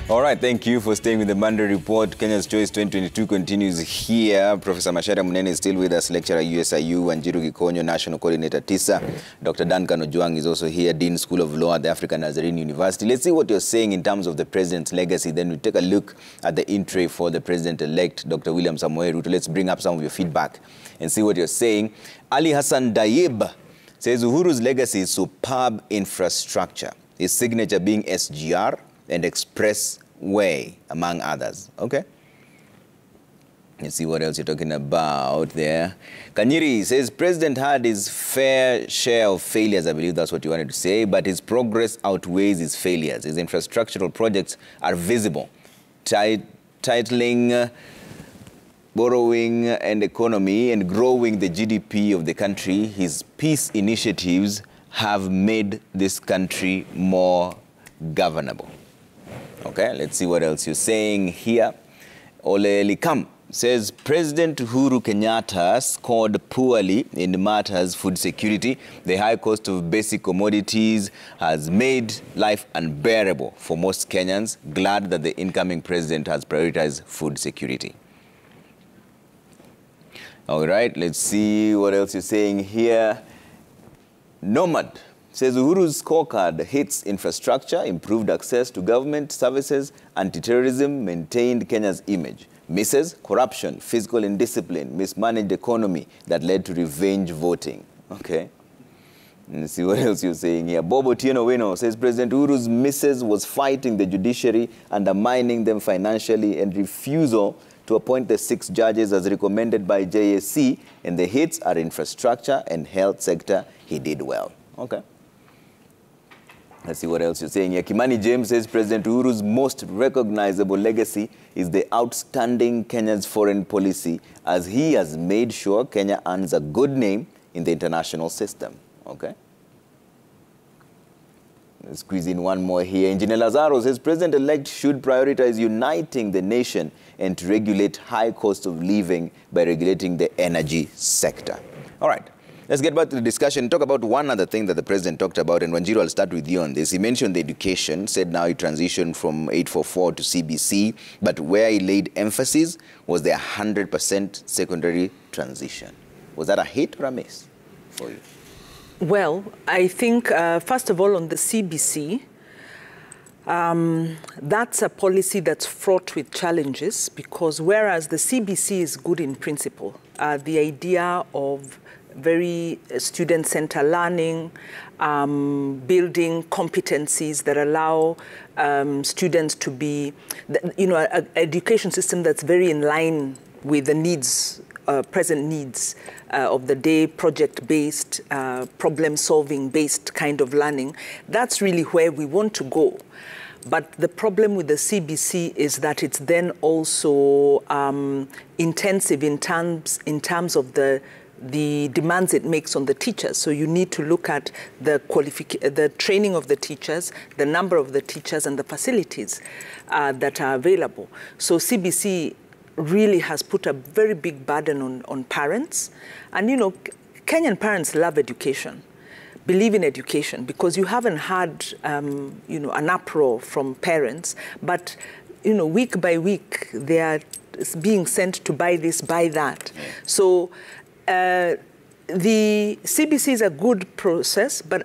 All right, thank you for staying with the Monday Report. Kenya's Choice 2022 continues here. Professor Macharia Munene is still with us, lecturer USIU, Wanjiru Gikonyo, National Coordinator TISA. Dr. Duncan Ojwang is also here, Dean School of Law at the African Nazarene University. Let's see what you're saying in terms of the president's legacy. Then we'll take a look at the entry for the president-elect, Dr. William Samoei Ruto. Let's bring up some of your feedback and see what you're saying. Ali Hassan Dayeb says Uhuru's legacy is superb infrastructure, his signature being SGR and Expressway, among others. Okay? Let's see what else you're talking about there. Kanyiri says, President had his fair share of failures, I believe that's what you wanted to say, but his progress outweighs his failures. His infrastructural projects are visible. Titling, borrowing and economy and growing the GDP of the country. His peace initiatives have made this country more governable. Okay, let's see what else you're saying here. Ole Likam says President Uhuru Kenyatta scored poorly in matters food security. The high cost of basic commodities has made life unbearable for most Kenyans. Glad that the incoming president has prioritized food security. All right, let's see what else you're saying here. Nomad says Uhuru's scorecard hits infrastructure, improved access to government services, anti-terrorism, maintained Kenya's image. Misses corruption, fiscal indiscipline, mismanaged economy that led to revenge voting. Okay. Let's see what else you're saying here. Bobo Tieno Wino says President Uhuru's misses was fighting the judiciary, undermining them financially, and refusal to appoint the 6 judges as recommended by JSC, and the hits are infrastructure and health sector. He did well. Okay. Let's see what else you're saying here. Kimani James says President Uhuru's most recognizable legacy is the outstanding Kenya's foreign policy, as he has made sure Kenya earns a good name in the international system. Okay. Let's squeeze in one more here. Engineer Lazaro says President-elect should prioritize uniting the nation and to regulate high cost of living by regulating the energy sector. All right. Let's get back to the discussion. Talk about one other thing that the president talked about, and Wanjiru, I'll start with you on this. He mentioned the education, said now he transitioned from 844 to CBC, but where he laid emphasis was the 100% secondary transition. Was that a hit or a miss for you? Well, I think, first of all, on the CBC, that's a policy that's fraught with challenges, because whereas the CBC is good in principle, the idea of very student-centered learning, building competencies that allow students to be, an education system that's very in line with the needs, present needs of the day, project-based, problem-solving based kind of learning. That's really where we want to go. But the problem with the CBC is that it's then also intensive in terms of the demands it makes on the teachers. So you need to look at the training of the teachers, the number of the teachers, and the facilities that are available. So CBC really has put a very big burden on parents. And, Kenyan parents love education, believe in education, because you haven't had, an uproar from parents. But, week by week, they are being sent to buy this, buy that. So the CBC is a good process, but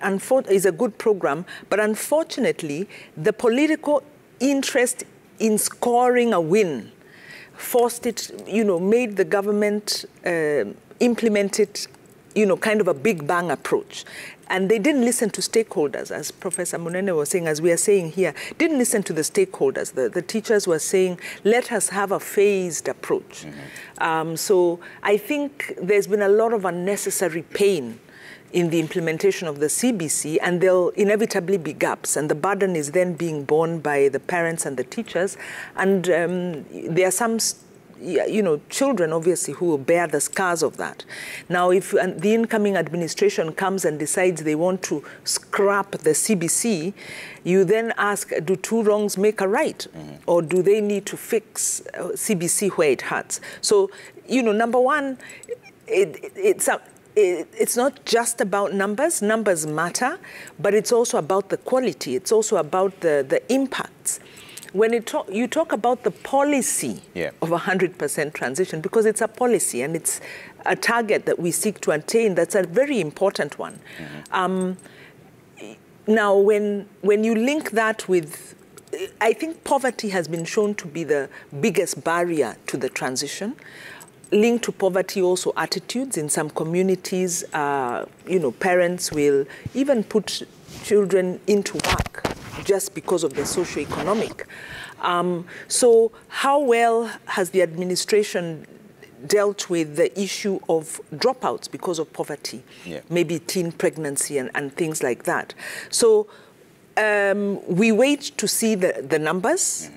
is a good program. But unfortunately, the political interest in scoring a win forced it, made the government implement it, kind of a big bang approach. And they didn't listen to stakeholders, as Professor Munene was saying, as we are saying here, didn't listen to the stakeholders. The teachers were saying, let us have a phased approach. Mm-hmm. So I think there's been a lot of unnecessary pain in the implementation of the CBC, and there'll inevitably be gaps, and the burden is then being borne by the parents and the teachers. And there are some children, obviously, who will bear the scars of that. Now, if the incoming administration comes and decides they want to scrap the CBC, you then ask, do 2 wrongs make a right? Mm-hmm. Or do they need to fix CBC where it hurts? So, number one, it's not just about numbers. Numbers matter, but it's also about the quality. It's also about the impacts. when you talk about the policy of 100% transition, because it's a policy and it's a target that we seek to attain, that's a very important one. Now, when you link that with, I think poverty has been shown to be the biggest barrier to the transition. Linked to poverty also attitudes. In some communities, parents will even put children into work just because of the socio-economic. So how well has the administration dealt with the issue of dropouts because of poverty, maybe teen pregnancy and things like that? So we wait to see the numbers.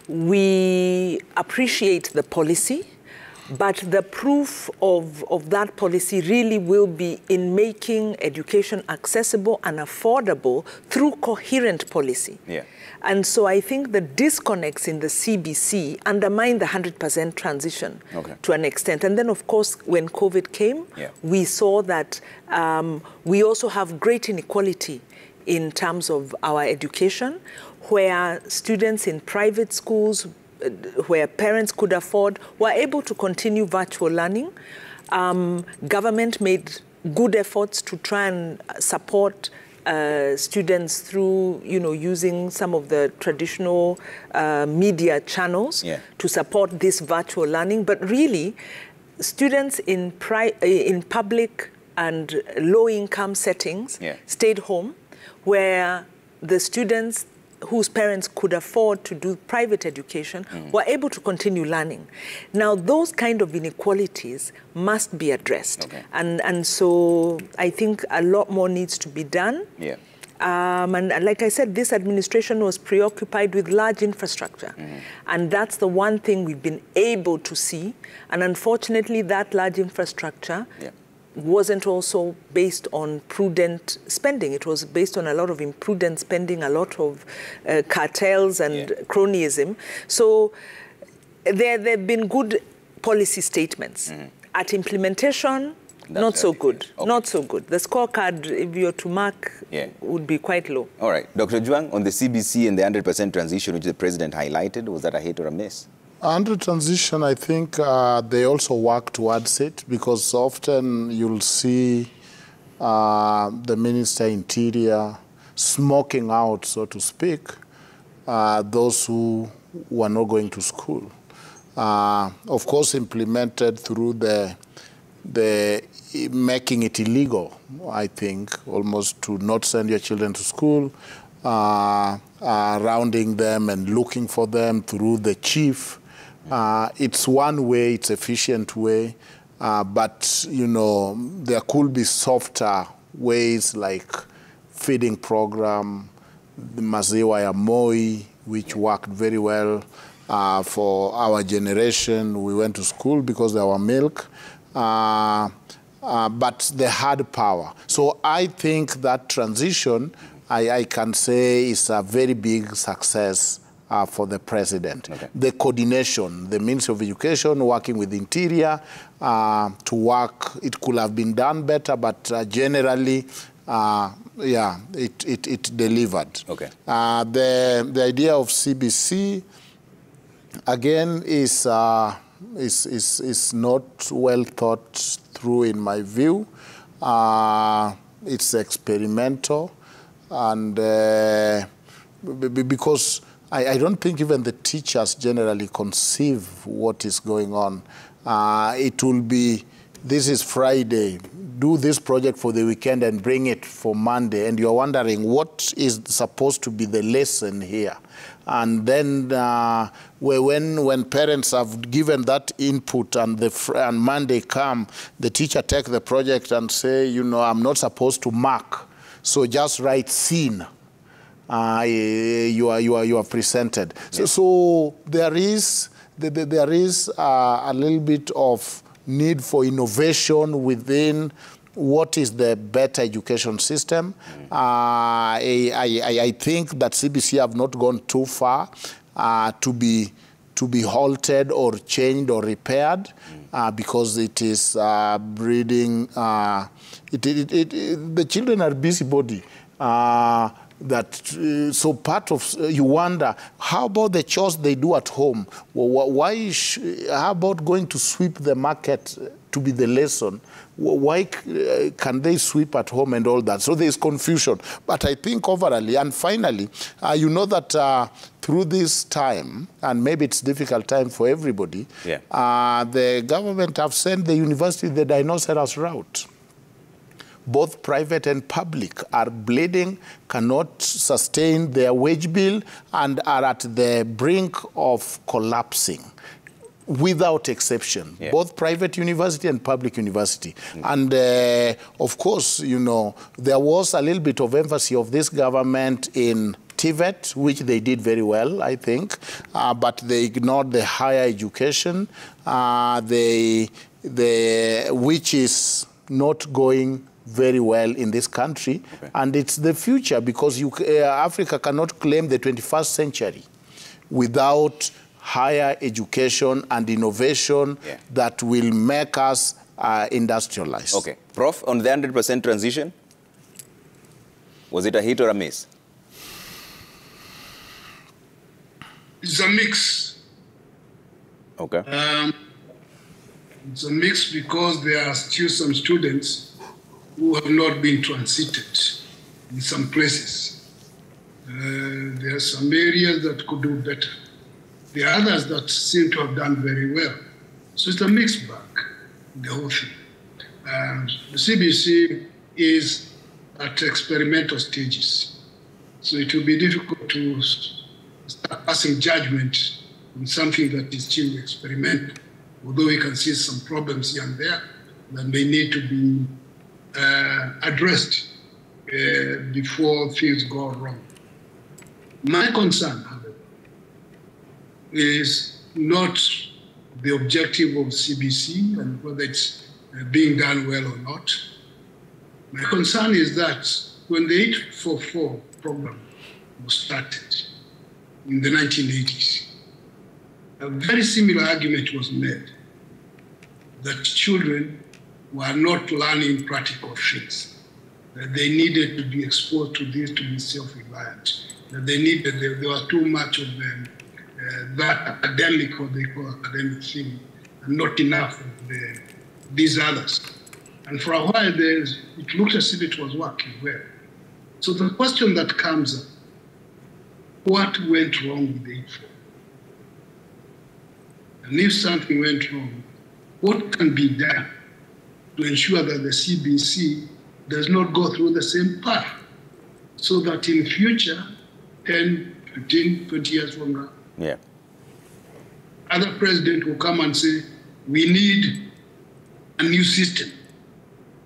We appreciate the policy, but the proof of that policy really will be in making education accessible and affordable through coherent policy. And so I think the disconnects in the CBC undermine the 100% transition to an extent. And then, of course, when COVID came, we saw that we also have great inequality in terms of our education, where students in private schools, where parents could afford, were able to continue virtual learning. Government made good efforts to try and support students through, using some of the traditional media channels to support this virtual learning. But really, students in public and low-income settings stayed home, where the students whose parents could afford to do private education were able to continue learning. Now, those kind of inequalities must be addressed. And so I think a lot more needs to be done. And like I said, this administration was preoccupied with large infrastructure. And that's the one thing we've been able to see. And unfortunately, that large infrastructure wasn't also based on prudent spending. It was based on a lot of imprudent spending, a lot of cartels and cronyism. So there have been good policy statements. At implementation, not so good. Not so good. The scorecard, if you're to mark, would be quite low. All right. Dr. Juang, on the CBC and the 100% transition, which the president highlighted, was that a hit or a miss? Under transition, I think they also work towards it, because often you'll see the Minister Interior smoking out, so to speak, those who were not going to school. Of course, implemented through the making it illegal, I think, almost to not send your children to school, rounding them and looking for them through the chief. It's one way, it's efficient way, but, there could be softer ways like feeding program, the Maziwa ya Moi, which worked very well for our generation. We went to school because there was milk, but they had power. So I think that transition, I can say, is a very big success for the president. The coordination, the Ministry of Education working with Interior to work, it could have been done better, but generally, it delivered. The idea of CBC, again, is not well thought through, in my view. It's experimental, and because I don't think even the teachers generally conceive what is going on. It will be, this is Friday, do this project for the weekend and bring it for Monday, and you're wondering what is supposed to be the lesson here. And then when parents have given that input and Monday come, the teacher take the project and say, I'm not supposed to mark, so just write scene. You are presented. So there is a little bit of need for innovation within what is the better education system. I think that CBC have not gone too far to be halted or changed or repaired because it is breeding. The children are busybody. So part of, you wonder, how about the chores they do at home? Well, how about going to sweep the market to be the lesson? Why can they sweep at home and all that? So there's confusion. But I think overall, and finally, you know that through this time, and maybe it's a difficult time for everybody, the government have sent the university the dinosaurs route. Both private and public are bleeding, cannot sustain their wage bill, and are at the brink of collapsing. Without exception, both private university and public university. And of course, you know, there was a little bit of emphasis of this government in TVET, which they did very well, I think, but they ignored the higher education, which is not going very well in this country. And it's the future, because Africa cannot claim the 21st century without higher education and innovation that will make us industrialized. Okay. Prof, on the 100% transition, was it a hit or a miss? It's a mix. Okay. It's a mix because there are still some students who have not been transited in some places. There are some areas that could do better. There are others that seem to have done very well. So it's a mixed bag, the whole thing. The CBC is at experimental stages. So it will be difficult to start passing judgment on something that is still experimental, although we can see some problems here and there that may need to be addressed before things go wrong. My concern, however, is not the objective of CBC and whether it's being done well or not. My concern is that when the 844 program was started in the 1980s, a very similar argument was made that children were not learning practical things, that they needed to be exposed to this to be self-reliant, that there was too much of them, that academic, what they call academic thing, and not enough of these others. And for a while, it looked as if it was working well. So the question that comes up, what went wrong with the 844? And if something went wrong, what can be done to ensure that the CBC does not go through the same path, so that in future, 10, 15, 20 years from now, other president will come and say, we need a new system,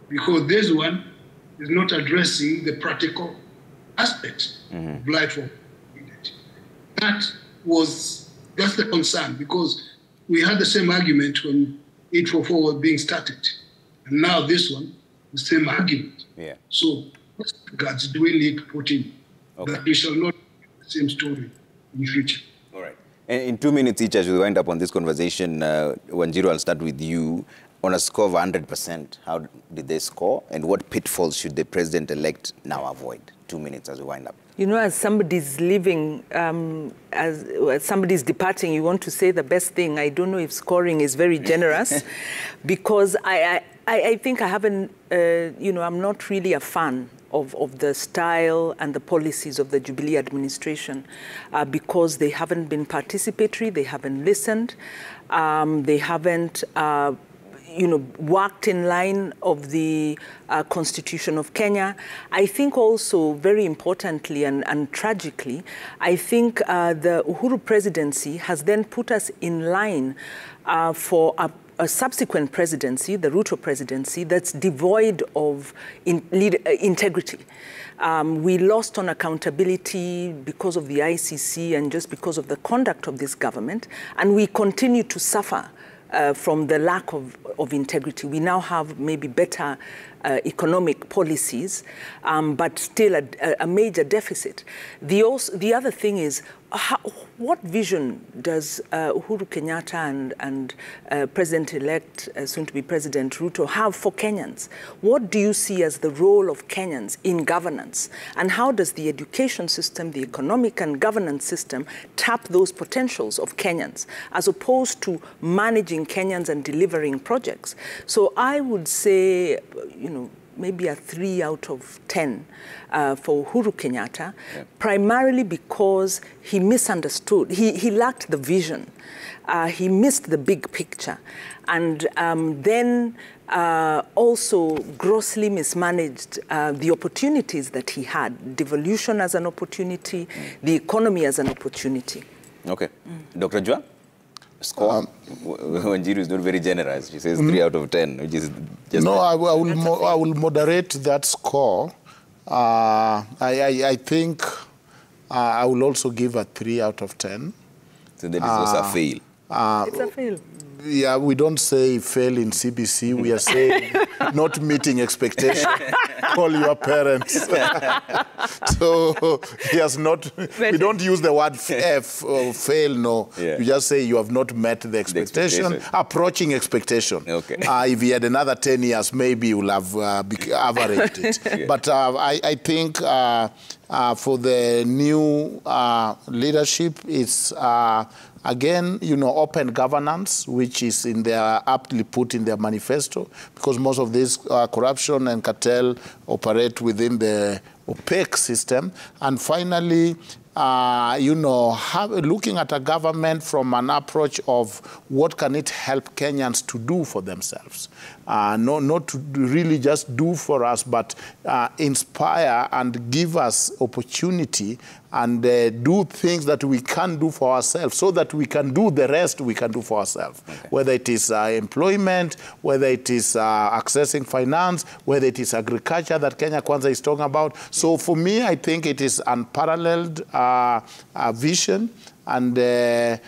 because this one is not addressing the practical aspects of life. That's the concern, because we had the same argument when 844 was being started. And now this one, the same argument. So what guards do we need to put in that we shall not have the same story in the future? All right. And in 2 minutes each, as we wind up on this conversation, Wanjiru, I'll start with you. On a score of 100%, how did they score? And what pitfalls should the president-elect now avoid? 2 minutes as we wind up. You know, as somebody's leaving, as somebody's departing, you want to say the best thing. I don't know if scoring is very generous, because I think I haven't, you know, I'm not really a fan of the style and the policies of the Jubilee administration, because they haven't been participatory, they haven't listened, they haven't you know, worked in line of the Constitution of Kenya. I think also, very importantly and tragically, I think the Uhuru presidency has then put us in line for a subsequent presidency, the Ruto presidency, that's devoid of integrity. We lost on accountability because of the ICC and just because of the conduct of this government, and we continue to suffer from the lack of integrity. We now have maybe better economic policies, but still a major deficit. The other thing is, what vision does Uhuru Kenyatta and President-elect, soon-to-be President Ruto, have for Kenyans? What do you see as the role of Kenyans in governance? And how does the education system, the economic and governance system tap those potentials of Kenyans, as opposed to managing Kenyans and delivering projects? So I would say, maybe a 3 out of 10 for Uhuru Kenyatta, primarily because he misunderstood. He lacked the vision. He missed the big picture. And then also grossly mismanaged the opportunities that he had, devolution as an opportunity, the economy as an opportunity. Okay. Dr. Jua? Score? Wanjiru is not very generous. She says 3 out of 10, which is just... No, I will moderate that score. I think I will also give a 3 out of 10. So that is also a fail. It's a fail. Yeah, we don't say fail in CBC. We are saying not meeting expectation. Call your parents. So he has not. We don't use the word F or fail. No, you just say you have not met the expectation. Approaching expectation. Okay. If he had another 10 years, maybe he will have averaged it. But I think for the new leadership, it's again, open governance, which is in their aptly put in their manifesto, because most of this corruption and cartel operate within the opaque system. And finally, looking at a government from an approach of what can it help Kenyans to do for themselves. Not to really just do for us, but inspire and give us opportunity and do things that we can do for ourselves, so that we can do the rest we can do for ourselves. Okay. Whether it is employment, whether it is accessing finance, whether it is agriculture that Kenya Kwanza is talking about. So for me, I think it is unparalleled vision, and the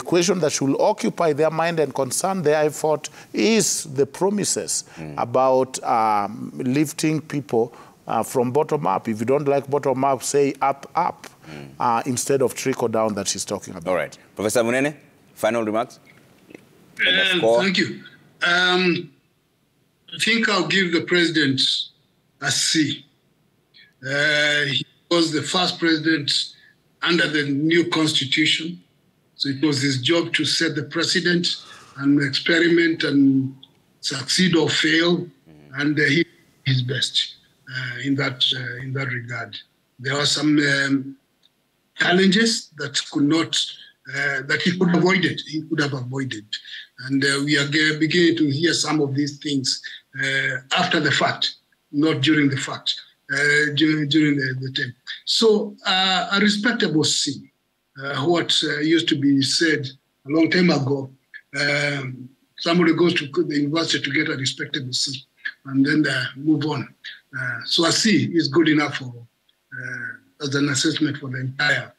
question that should occupy their mind and concern their effort is the promises about lifting people from bottom up. If you don't like bottom up, say up, up, instead of trickle down that she's talking about. All right. Professor Munene, final remarks? Thank you. I think I'll give the president a C. He was the first president under the new constitution. So it was his job to set the precedent and experiment and succeed or fail. And he did his best in that regard. There are some challenges that that he could avoid it. He could have avoided. And we are beginning to hear some of these things after the fact, not during the fact. During the time. So a respectable C, what used to be said a long time ago, somebody goes to the university to get a respectable C and then move on. So a C is good enough for as an assessment for the entire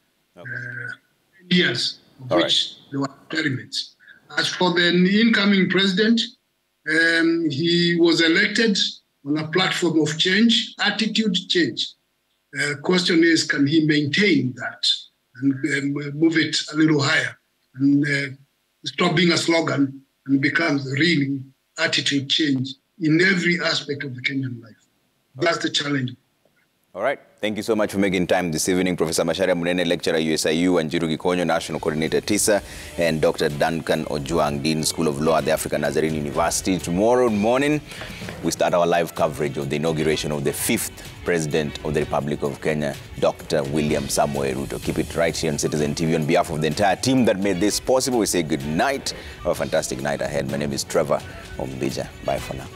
years of which there were experiments. As for the incoming president, he was elected on a platform of change, attitude change. Question is, can he maintain that and move it a little higher and stop being a slogan and becomes real attitude change in every aspect of the Kenyan life? That's the challenge. All right. Thank you so much for making time this evening. Professor Macharia Munene, lecturer USIU, and Wanjiru Gikonyo, National Coordinator TISA, and Dr. Duncan Ojwang, Dean, School of Law at the African Nazarene University. Tomorrow morning, we start our live coverage of the inauguration of the 5th President of the Republic of Kenya, Dr. William Samoei Ruto. Keep it right here on Citizen TV. On behalf of the entire team that made this possible, we say good night. Have a fantastic night ahead. My name is Trevor Ombija. Bye for now.